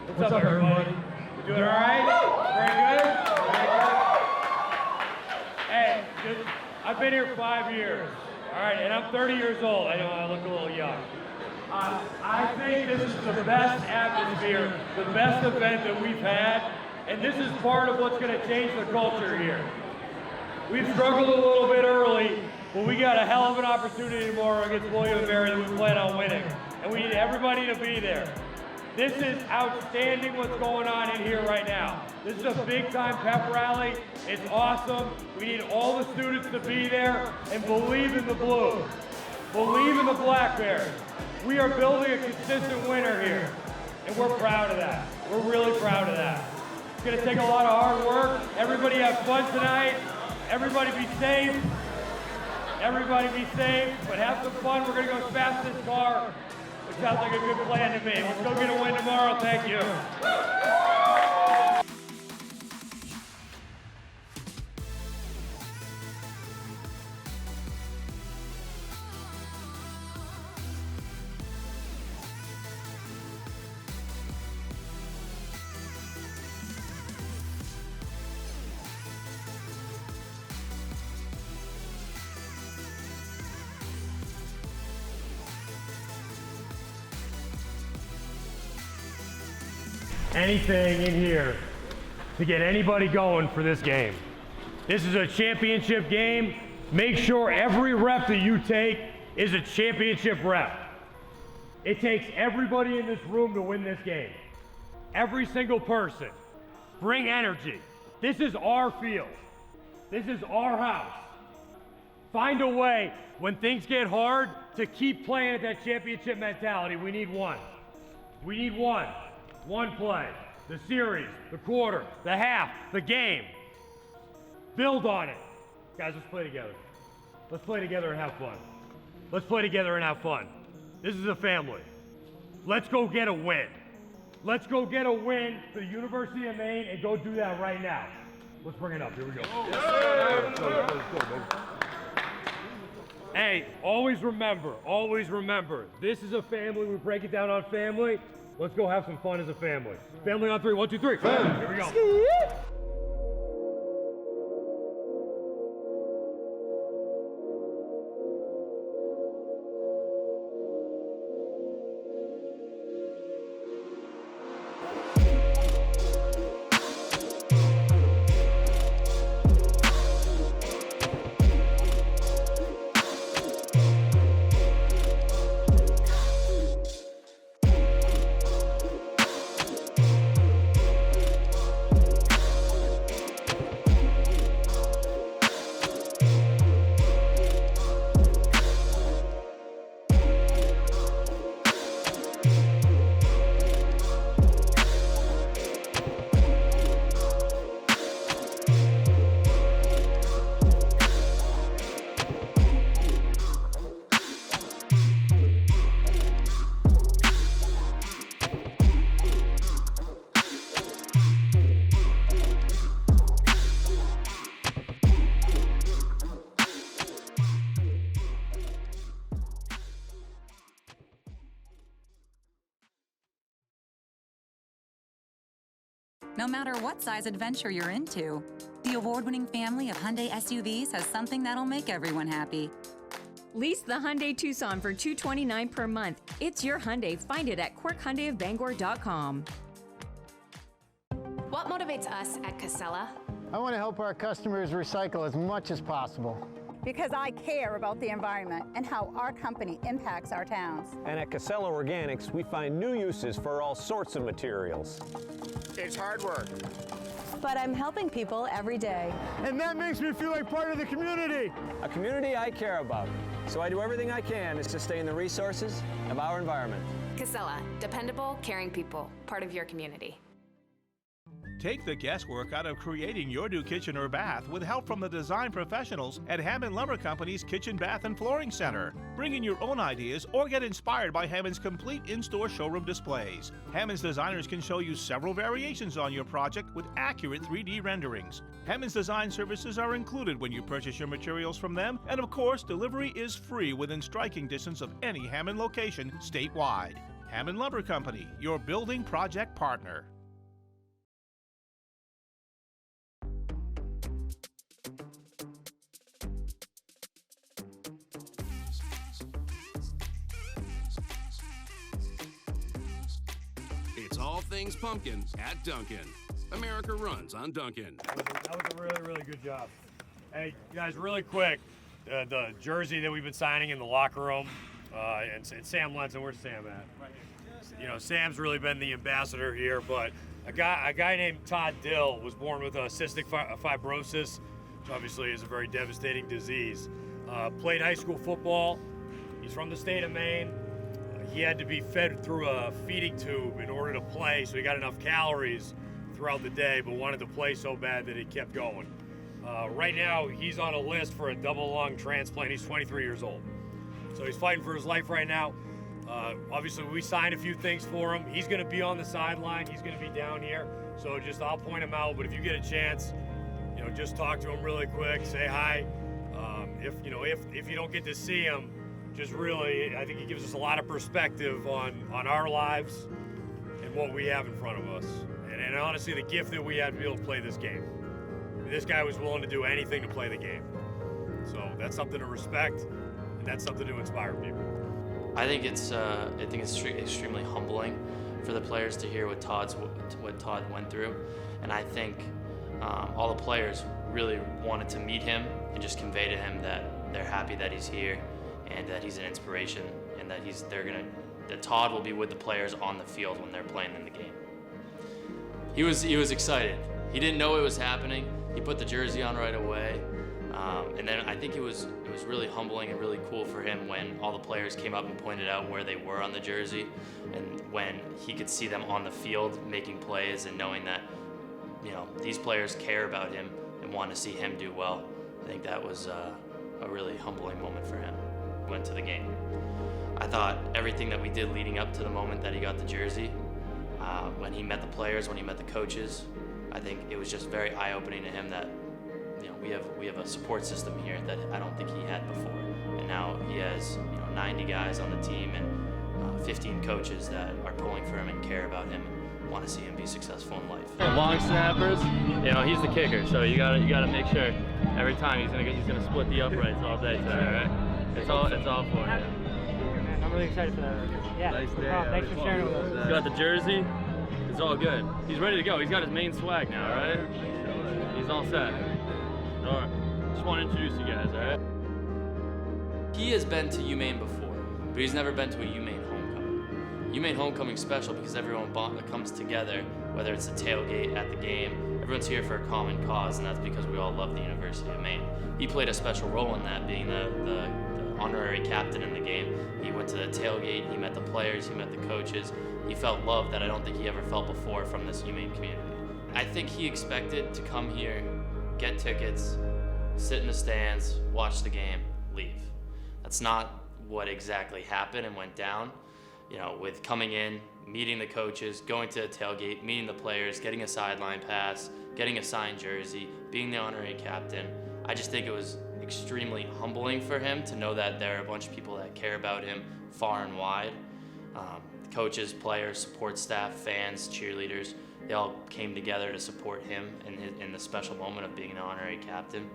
What's up, everybody? You doing all right? Very good? Hey, I've been here 5 years, all right, and I'm 30 years old. I know I look a little young. I think this is the best atmosphere, the best event that we've had, and this is part of what's going to change the culture here. We've struggled a little bit early, but we got a hell of an opportunity tomorrow against William & Mary that we plan on winning, and we need everybody to be there. This is outstanding what's going on in here right now. This is a big-time pep rally. It's awesome. We need all the students to be there and believe in the Blues. Believe in the Black Bears. We are building a consistent winner here, and we're proud of that. We're really proud of that. It's going to take a lot of hard work. Everybody have fun tonight. Everybody be safe. Everybody be safe, but have some fun. We're going to go as fast as this car. It sounds like a good plan to me. Let's go get a win tomorrow. Thank you. Anything in here to get anybody going for this game. This is a championship game. Make sure every rep that you take is a championship rep. It takes everybody in this room to win this game. Every single person. Bring energy. This is our field. This is our house. Find a way when things get hard to keep playing at that championship mentality. We need one. We need one. One play, the series, the quarter, the half, the game. Build on it. Guys, let's play together. Let's play together and have fun. Let's play together and have fun. This is a family. Let's go get a win. Let's go get a win for the University of Maine and go do that right now. Let's bring it up. Here we go. Yes, sir. Hey, always remember, this is a family. We break it down on family. Let's go have some fun as a family. Family on three. 1, 2, 3. Here we go. No matter what size adventure you're into, the award-winning family of Hyundai SUVs has something that'll make everyone happy. Lease the Hyundai Tucson for $229 per month. It's your Hyundai. Find it at quirkhyundaiofbangor.com. What motivates us at Casella? I want to help our customers recycle as much as possible. Because I care about the environment and how our company impacts our towns. And at Casella Organics, we find new uses for all sorts of materials. It's hard work. But I'm helping people every day. And that makes me feel like part of the community. A community I care about. So I do everything I can to sustain the resources of our environment. Casella, dependable, caring people, part of your community. Take the guesswork out of creating your new kitchen or bath with help from the design professionals at Hammond Lumber Company's Kitchen, Bath, and Flooring Center. Bring in your own ideas or get inspired by Hammond's complete in-store showroom displays. Hammond's designers can show you several variations on your project with accurate 3D renderings. Hammond's design services are included when you purchase your materials from them, and of course, delivery is free within striking distance of any Hammond location statewide. Hammond Lumber Company, your building project partner. It's all things pumpkin at Duncan. America runs on Duncan. That was a really, really good job. Hey, guys, really quick, the jersey that we've been signing in the locker room, and Sam Lenson, where's Sam at? Right here. You know, Sam's really been the ambassador here, but a guy named Todd Dill was born with cystic fibrosis, which obviously is a very devastating disease. Played high school football. He's from the state of Maine. He had to be fed through a feeding tube in order to play, so he got enough calories throughout the day, but wanted to play so bad that he kept going. Right now, he's on a list for a double lung transplant. He's 23 years old. So he's fighting for his life right now. Obviously, we signed a few things for him. He's gonna be on the sideline. He's gonna be down here. So I'll point him out, but if you get a chance, just talk to him really quick, say hi. If you don't get to see him, just really, I think he gives us a lot of perspective on our lives and what we have in front of us. And honestly, the gift that we have to be able to play this game. This guy was willing to do anything to play the game. So that's something to respect, and that's something to inspire people. I think it's extremely humbling for the players to hear what Todd went through, and I think all the players really wanted to meet him and just convey to him that they're happy that he's here and that he's an inspiration, and that Todd will be with the players on the field when they're playing in the game. He was excited. He didn't know it was happening. He put the jersey on right away, and then I think it was really humbling and really cool for him when all the players came up and pointed out where they were on the jersey, and when he could see them on the field making plays and knowing that these players care about him and want to see him do well. I think that was a really humbling moment for him. Went to the game. I thought everything that we did leading up to the moment that he got the jersey, when he met the players, when he met the coaches, I think it was just very eye-opening to him that we have a support system here that I don't think he had before, and now he has 90 guys on the team and 15 coaches that are pulling for him and care about him and want to see him be successful in life. Long snappers, he's the kicker, so you gotta make sure every time he's gonna split the uprights all day today, right? It's all for you. I'm really excited for that. Yeah. Nice day. Thanks for sharing with us. He's got the jersey. It's all good. He's ready to go. He's got his main swag now, right? He's all set. All right. Just want to introduce you guys, all right? He has been to UMaine before, but he's never been to a UMaine homecoming. UMaine homecoming's special because everyone comes together, whether it's a tailgate at the game. Everyone's here for a common cause, and that's because we all love the University of Maine. He played a special role in that, being the honorary captain in the game. He went to the tailgate, he met the players, he met the coaches. He felt love that I don't think he ever felt before from this UMaine community. I think he expected to come here, get tickets, sit in the stands, watch the game, leave. That's not what exactly happened and went down. With coming in, meeting the coaches, going to the tailgate, meeting the players, getting a sideline pass, getting a signed jersey, being the honorary captain. I just think it was extremely humbling for him to know that there are a bunch of people that care about him far and wide. Coaches, players, support staff, fans, cheerleaders, they all came together to support him in the special moment of being an honorary captain.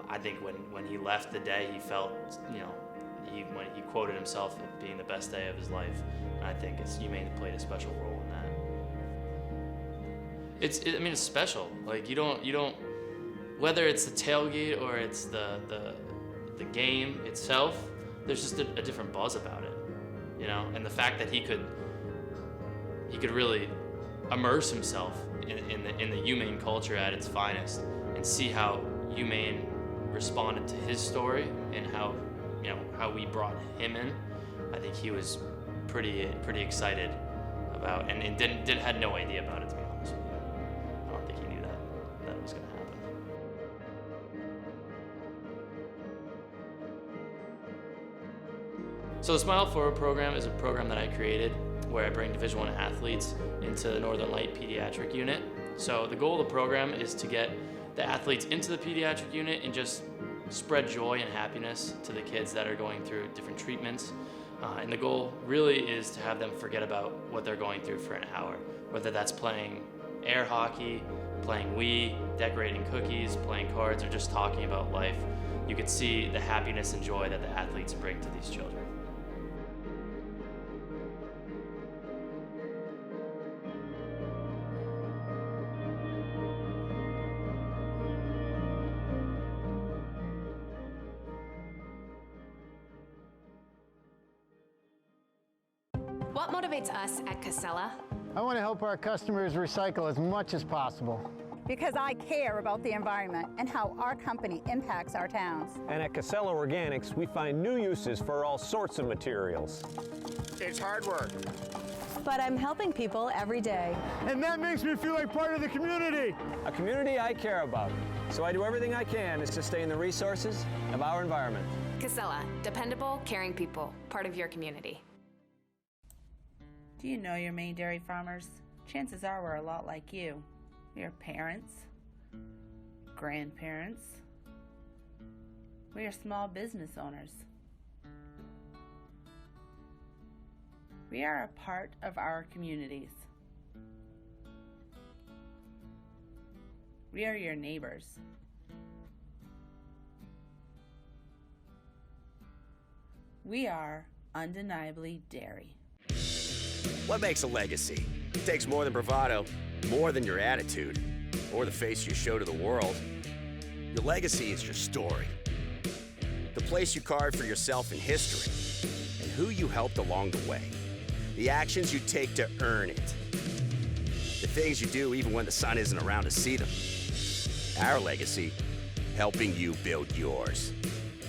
I think when he left the day, he felt, when he quoted himself as being the best day of his life. And I think UMaine played a special role in that. It's special. Like you don't, whether it's the tailgate or it's the game itself, there's just a different buzz about it. And the fact that he could really immerse himself in the UMaine culture at its finest and see how UMaine responded to his story and how we brought him in. I think he was pretty excited about and had no idea about it, to be honest with you. I don't think he knew that it was going to happen. So the Smile Forward program is a program that I created where I bring Division I athletes into the Northern Light Pediatric Unit. So the goal of the program is to get the athletes into the pediatric unit and just spread joy and happiness to the kids that are going through different treatments. And the goal really is to have them forget about what they're going through for an hour, whether that's playing air hockey, playing Wii, decorating cookies, playing cards, or just talking about life. You can see the happiness and joy that the athletes bring to these children. What motivates us at Casella? I want to help our customers recycle as much as possible. Because I care about the environment and how our company impacts our towns. And at Casella Organics, we find new uses for all sorts of materials. It's hard work. But I'm helping people every day. And that makes me feel like part of the community. A community I care about. So I do everything I can to sustain the resources of our environment. Casella, dependable, caring people, part of your community. Do you know your Maine dairy farmers? Chances are we're a lot like you. We are parents, grandparents. We are small business owners. We are a part of our communities. We are your neighbors. We are undeniably dairy. What makes a legacy? It takes more than bravado, more than your attitude, or the face you show to the world. Your legacy is your story. The place you carved for yourself in history, and who you helped along the way. The actions you take to earn it. The things you do even when the sun isn't around to see them. Our legacy, helping you build yours.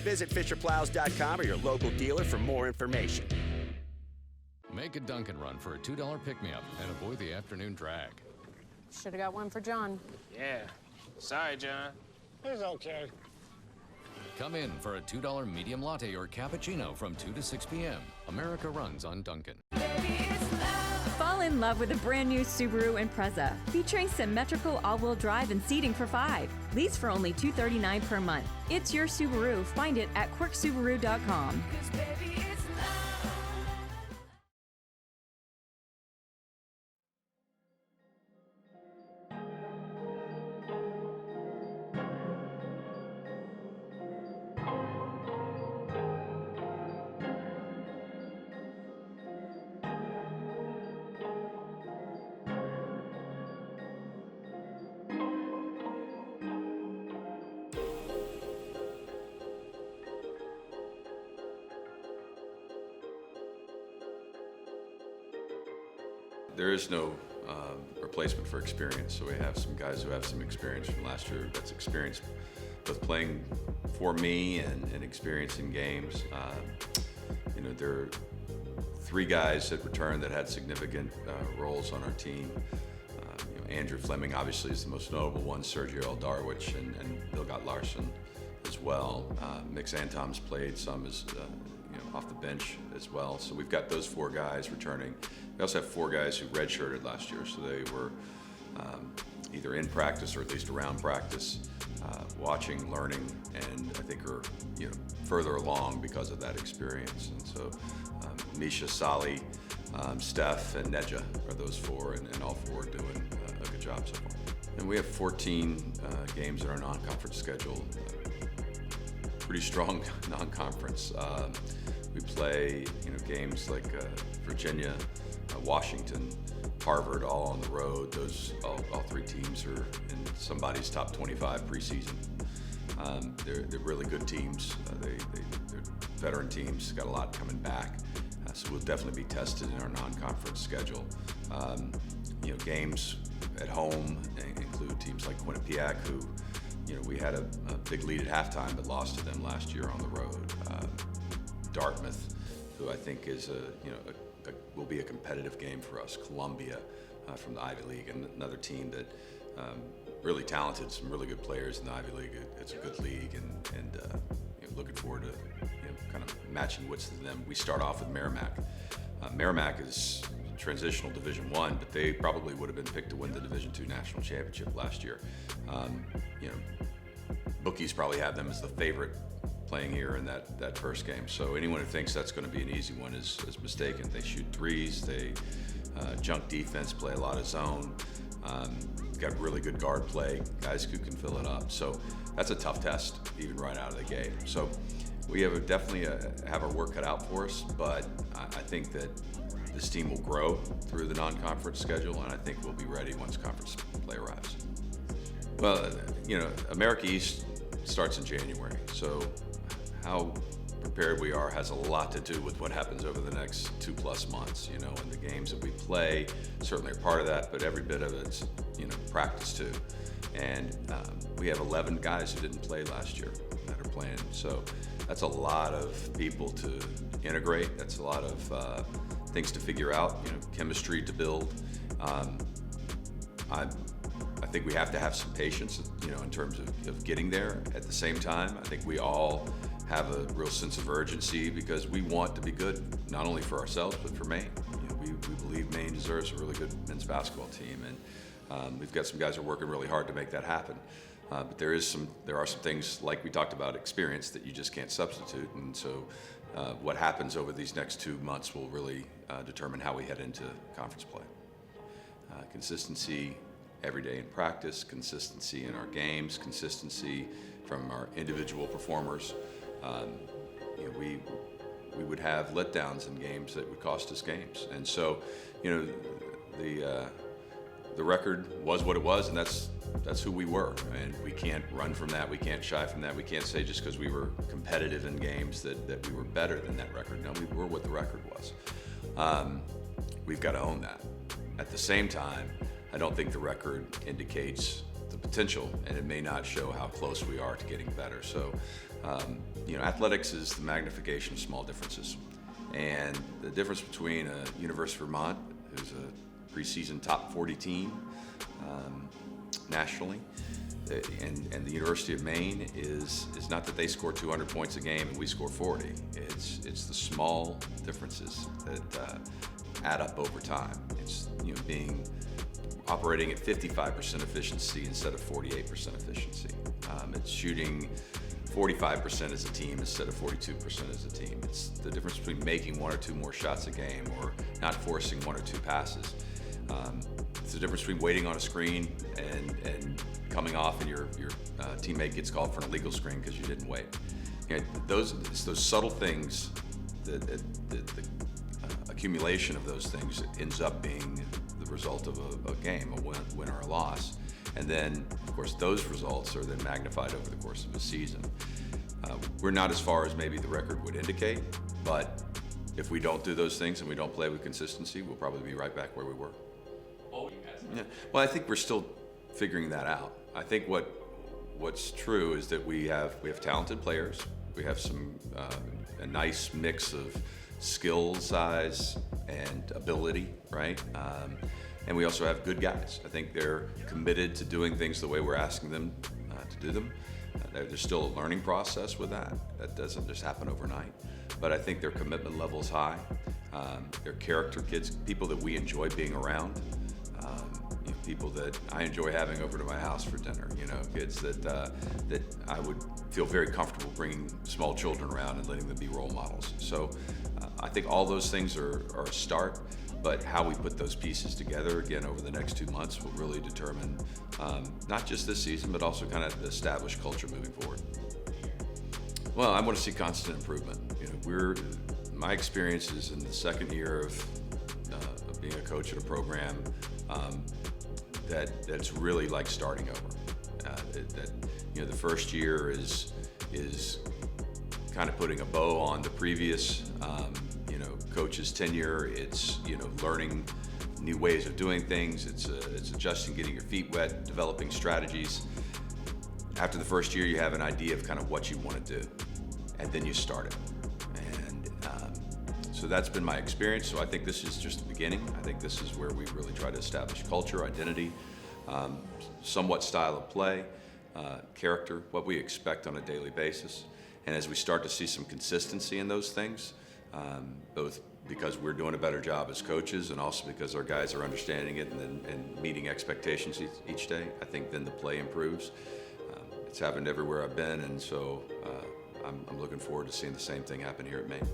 Visit FisherPlows.com or your local dealer for more information. Make a Dunkin' run for a $2 pick-me-up and avoid the afternoon drag. Should have got one for John. Yeah. Sorry, John. It's okay. Come in for a $2 medium latte or cappuccino from 2 to 6 p.m. America runs on Dunkin'. Fall in love with a brand new Subaru Impreza, featuring symmetrical all-wheel drive and seating for 5. Lease for only $239 per month. It's your Subaru. Find it at quirksubaru.com. There is no replacement for experience, so we have some guys who have some experience from last year. That's experience both playing for me and experience in games. You know, there are 3 guys that returned that had significant roles on our team. You know, Andrew Fleming obviously is the most notable one, Sergio Eldarwich and Bill Larson as well. Mix Antom's played some as you know, off the bench as well. So we've got those 4 guys returning. We also have 4 guys who redshirted last year, so they were either in practice or at least around practice, watching, learning, and I think are, you know, further along because of that experience. And so Misha, Sali, Steph, and Nedja are those 4, and all 4 are doing a good job so far. And we have 14 games in our non-conference schedule. Pretty strong non-conference. We play, you know, games like Virginia, Washington, Harvard, all on the road. Those all 3 teams are in somebody's top 25 preseason. They're really good teams. They're veteran teams. Got a lot coming back, so we'll definitely be tested in our non-conference schedule. You know, games at home include teams like Quinnipiac, who, you know, we had a big lead at halftime but lost to them last year on the road. Dartmouth, who I think is will be a competitive game for us. Columbia from the Ivy League, and another team that really talented, some really good players in the Ivy League. It's a good league, and you know, looking forward to, you know, kind of matching wits to them. We start off with Merrimack. Merrimack is transitional Division I, but they probably would have been picked to win the Division II national championship last year. You know, bookies probably have them as the favorite playing here in that first game. So anyone who thinks that's going to be an easy one is mistaken. They shoot threes, they junk defense, play a lot of zone, got really good guard play, guys who can fill it up. So that's a tough test, even right out of the gate. So we have definitely have our work cut out for us, but I think that this team will grow through the non-conference schedule, and I think we'll be ready once conference play arrives. Well, America East starts in January, so how prepared we are has a lot to do with what happens over the next 2+ months, and the games that we play certainly are part of that, but every bit of it's, practice too. And we have 11 guys who didn't play last year that are playing, so that's a lot of people to integrate. That's a lot of things to figure out, chemistry to build. I think we have to have some patience, in terms of getting there. At the same time, I think we all have a real sense of urgency because we want to be good, not only for ourselves, but for Maine. We believe Maine deserves a really good men's basketball team, and we've got some guys who are working really hard to make that happen. But there are some things, like we talked about, experience that you just can't substitute, and so what happens over these next 2 months will really determine how we head into conference play. Consistency every day in practice, consistency in our games, consistency from our individual performers. We would have letdowns in games that would cost us games, and so the record was what it was, and that's who we were, and we can't run from that. We can't shy from that. We can't say just because we were competitive in games that we were better than that record. No, we were what the record was. We've got to own that. At the same time, I don't think the record indicates the potential, and it may not show how close we are to getting better. So, athletics is the magnification of small differences. And the difference between a University of Vermont, who's a preseason top 40 team nationally, and the University of Maine is not that they score 200 points a game and we score 40. It's the small differences that add up over time. It's being operating at 55% efficiency instead of 48% efficiency. It's shooting 45% as a team instead of 42% as a team. It's the difference between making 1 or 2 more shots a game or not forcing 1 or 2 passes. It's the difference between waiting on a screen and coming off and your teammate gets called for an illegal screen because you didn't wait. Those subtle things, the accumulation of those things ends up being the result of a game, a win or a loss. And then, of course, those results are then magnified over the course of a season. We're not as far as maybe the record would indicate, but if we don't do those things and we don't play with consistency, we'll probably be right back where we were. Yeah. Well, I think we're still figuring that out. I think what's true is that we have talented players. We have a nice mix of skill, size, and ability, right? And we also have good guys. I think they're committed to doing things the way we're asking them to do them. There's still a learning process with that. That doesn't just happen overnight. But I think their commitment level is high. They're character kids, people that we enjoy being around. People that I enjoy having over to my house for dinner. Kids that I would feel very comfortable bringing small children around and letting them be role models. So I think all those things are a start. But how we put those pieces together, again, over the next 2 months will really determine not just this season, but also kind of the established culture moving forward. Well, I want to see constant improvement. My experience is in the second year of being a coach at a program that's really like starting over. The first year is kind of putting a bow on the previous coach's tenure. It's learning new ways of doing things. It's adjusting, getting your feet wet, developing strategies. After the first year, you have an idea of kind of what you want to do, and then you start it. And so that's been my experience. So I think this is just the beginning. I think this is where we really try to establish culture, identity, somewhat style of play, character, what we expect on a daily basis. And as we start to see some consistency in those things, both because we're doing a better job as coaches and also because our guys are understanding it and meeting expectations each day, I think then the play improves. It's happened everywhere I've been, and so I'm looking forward to seeing the same thing happen here at Maine.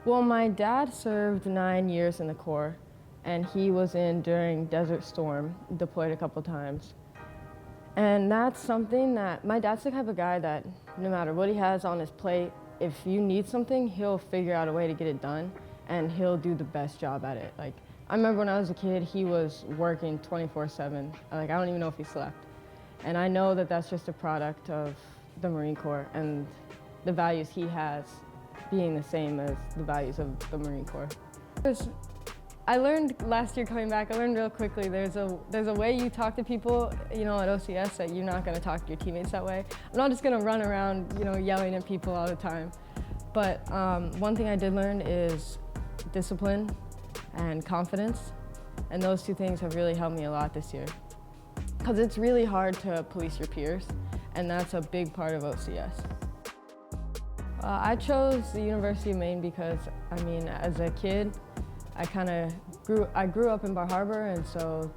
Well, my dad served 9 years in the Corps, and he was in during Desert Storm, deployed a couple times. And that's something that, my dad's the type of guy that no matter what he has on his plate, if you need something, he'll figure out a way to get it done, and he'll do the best job at it. Like, I remember when I was a kid, he was working 24/7. Like, I don't even know if he slept. And I know that that's just a product of the Marine Corps and the values he has being the same as the values of the Marine Corps. I learned last year coming back, I learned real quickly, there's a way you talk to people, you know, at OCS that you're not gonna talk to your teammates that way. I'm not just gonna run around, you know, yelling at people all the time. But one thing I did learn is discipline and confidence. And those two things have really helped me a lot this year. Because it's really hard to police your peers, and that's a big part of OCS. I chose the University of Maine because, I mean, as a kid, I grew up in Bar Harbor, and so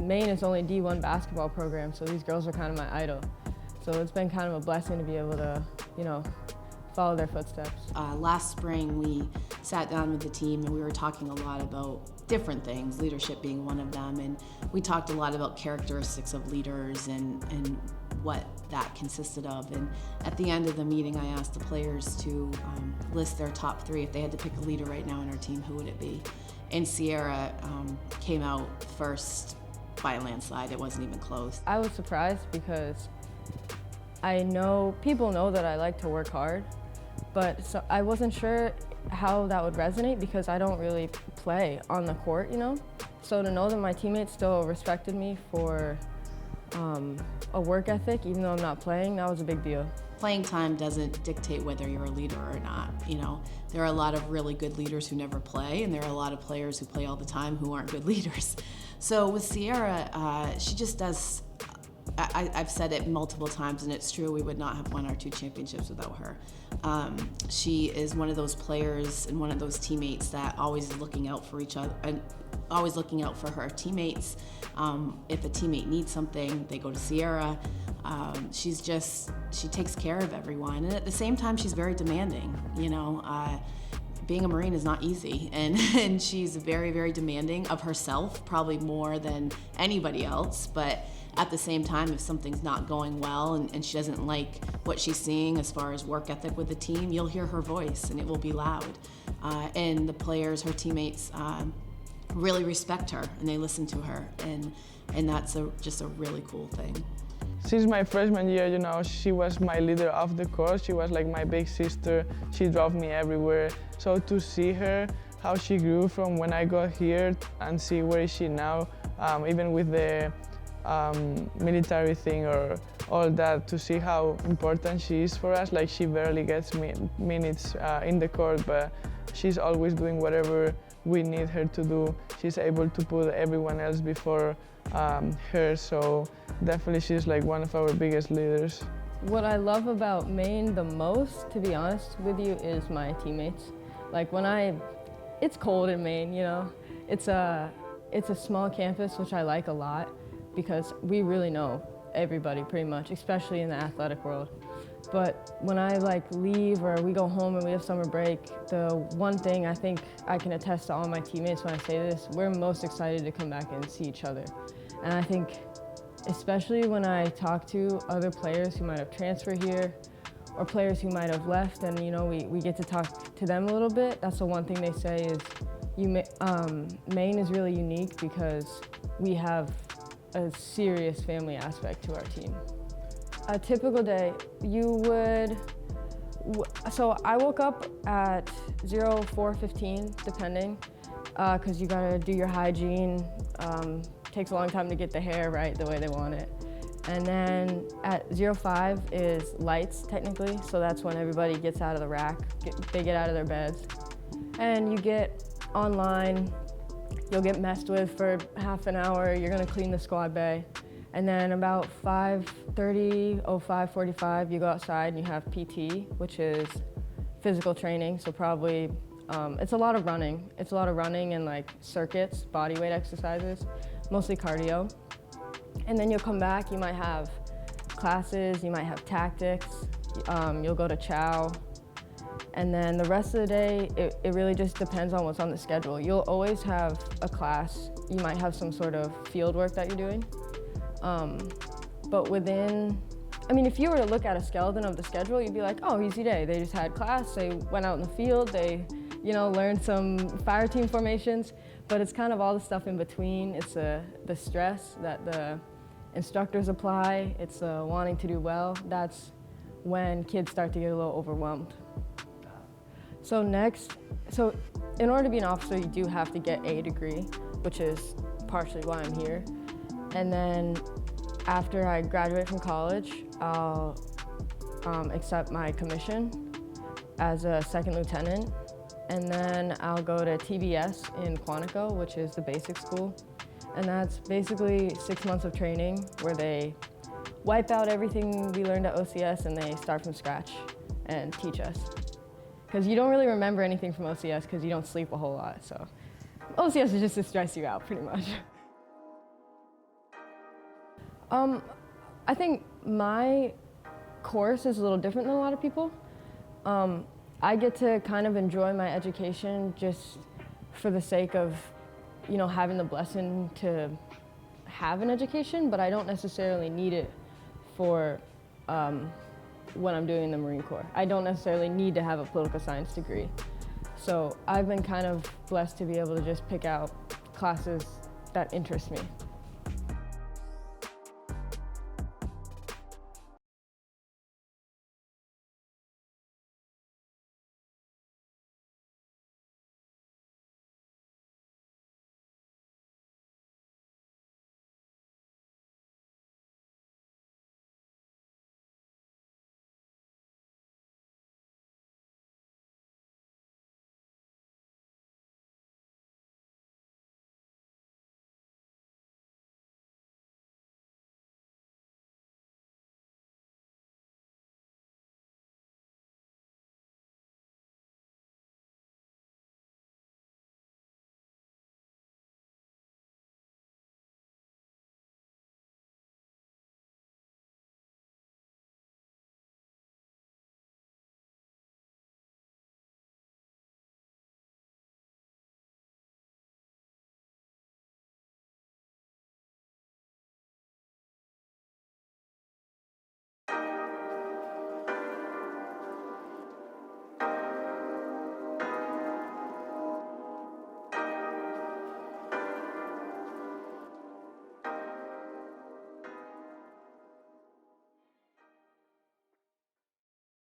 Maine is only D1 basketball program, so these girls are kind of my idol. So it's been kind of a blessing to be able to, you know, follow their footsteps. Last spring, we sat down with the team and we were talking a lot about different things, leadership being one of them, and we talked a lot about characteristics of leaders and what that consisted of. And at the end of the meeting, I asked the players to list their top 3. If they had to pick a leader right now on our team, who would it be? And Sierra came out first by a landslide. It wasn't even close. I was surprised because people know that I like to work hard, but so I wasn't sure how that would resonate because I don't really play on the court, you know? So to know that my teammates still respected me for a work ethic, even though I'm not playing, that was a big deal. Playing time doesn't dictate whether you're a leader or not, you know? There are a lot of really good leaders who never play, and there are a lot of players who play all the time who aren't good leaders. So with Sierra, she just does, I've said it multiple times, and it's true, we would not have won our 2 championships without her. She is one of those players and one of those teammates that always is looking out for each other, and always looking out for her teammates. If a teammate needs something, they go to Sierra. She takes care of everyone, and at the same time, she's very demanding, you know. being a Marine is not easy, and she's very, very demanding of herself, probably more than anybody else, but at the same time, if something's not going well and she doesn't like what she's seeing as far as work ethic with the team, you'll hear her voice and it will be loud. And the players, her teammates, really respect her and they listen to her, and that's just a really cool thing. Since my freshman year, you know, she was my leader off the court. She was like my big sister. She drove me everywhere. So to see her, how she grew from when I got here and see where is she now, even with the military thing or all that, to see how important she is for us. Like, she barely gets minutes in the court, but she's always doing whatever we need her to do. She's able to put everyone else before her, so definitely she's like one of our biggest leaders. What I love about Maine the most, to be honest with you, is my teammates. Like it's cold in Maine, you know. It's a small campus, which I like a lot because we really know everybody pretty much, especially in the athletic world. But when I leave or we go home and we have summer break, the one thing I think I can attest to all my teammates when I say this, we're most excited to come back and see each other. And I think especially when I talk to other players who might have transferred here or players who might have left and, you know, we get to talk to them a little bit, that's the one thing they say is Maine is really unique because we have a serious family aspect to our team. A typical day, so I woke up at 04:15, depending, because you gotta do your hygiene. Takes a long time to get the hair right the way they want it. And then at 05 is lights, technically, so that's when everybody gets out of the rack, they get out of their beds. And you get online, you'll get messed with for half an hour, you're gonna clean the squad bay. And then about 5:30, 05:45, you go outside and you have PT, which is physical training, so probably, it's a lot of running. It's a lot of running and circuits, body weight exercises, mostly cardio. And then you'll come back, you might have classes, you might have tactics, you'll go to chow. And then the rest of the day, it really just depends on what's on the schedule. You'll always have a class, you might have some sort of field work that you're doing. But if you were to look at a skeleton of the schedule, you'd be like, oh, easy day. They just had class, they went out in the field, they, learned some fire team formations, but it's kind of all the stuff in between. It's the stress that the instructors apply, it's wanting to do well. That's when kids start to get a little overwhelmed. So in order to be an officer, you do have to get a degree, which is partially why I'm here. And then after I graduate from college, I'll accept my commission as a second lieutenant. And then I'll go to TBS in Quantico, which is the basic school. And that's basically 6 months of training where they wipe out everything we learned at OCS and they start from scratch and teach us. Because you don't really remember anything from OCS because you don't sleep a whole lot. So OCS is just to stress you out pretty much. I think my course is a little different than a lot of people. I get to kind of enjoy my education just for the sake of, having the blessing to have an education, but I don't necessarily need it for when I'm doing the Marine Corps. I don't necessarily need to have a political science degree. So I've been kind of blessed to be able to just pick out classes that interest me.